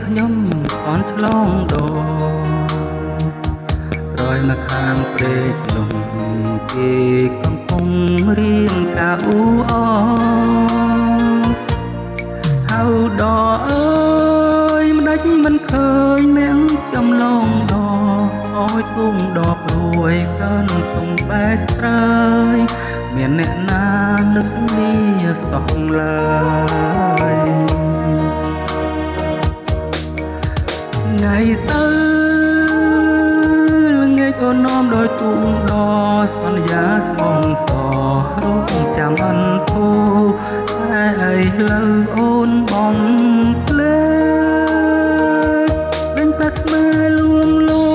ខ្ញុំអន់ឆ្លងដរយមកខាងព្រែកលំគេកំពុងរៀងការអ៊ូអហៅដអើយមិនដាច់មិនឃើញអ្នកចំឡងដអើយគុំដព្រួយកើនទុំបែស្រើយមានអ្នកណានឹកនេះសោះឡើយថ្ងៃទៅល្ងាចអូននាំដោយទូងដសន្យាស្មងសរងចាំអន់ធូតែឥឡូវអូនបំភ្លេចដេញផ្លាស់ស្មើលួងលោ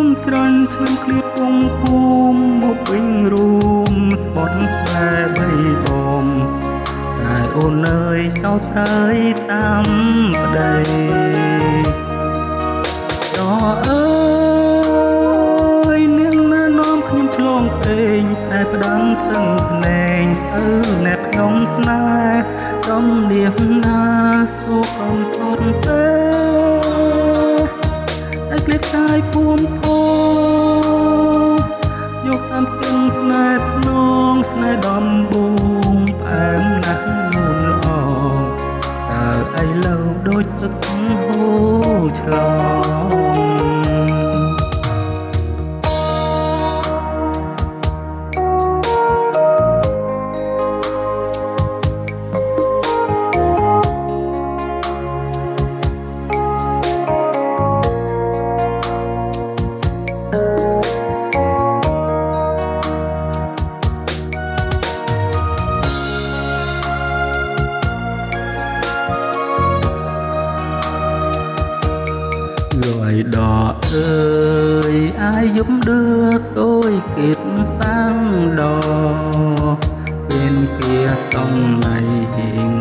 មច្រាញ់ឆ្លងឃ្លៀតពងភូមិមកពេញរួមស្បត់ស្បែបីបំតែអូនអើយចោលស្រើយតាមប្តីដអើយនាងណានាំខ្ញុំឆ្លងព្រេងតែផ្ដាំស្ទឹងភ្នែងទៅអ្នកខ្ញុំស្នេហ៍សំដៀងណាសូកំសត់ទេតែក្លៀតកាយពួមភោយកតាមជើងស្នេហ៍ស្នងស្នេហ៍ដំបូងផ្អែមណាស់លូនល្អតើឥឡូវដូចទឹកហូរឆ្លងRồi đỏ ơi ai giúp đưa tôi kịp sang đò bên kia sông này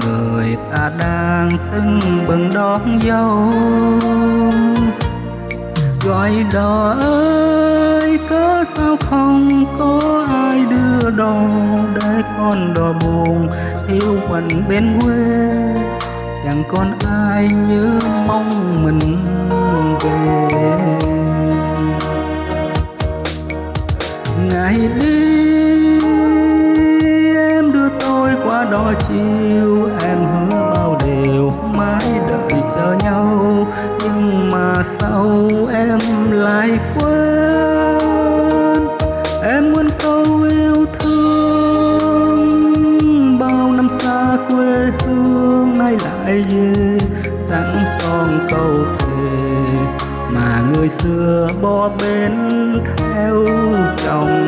người ta đang tưng bừng đón dâu gọi đò ơi cớ sao không có ai đưa đò để con đò buồn thiếu quạnh bên quê chẳng còn ai nhớ mong mình về ngày đi em đưa tôi qua đò chiều em hứa bao điều mãi đợi chờ nhau nhưng mà sao em lại quên em muốn câu yêu thương bao năm xa quê hương nay lại về dặn son câu thề mà người xưa bỏ bên theo chồng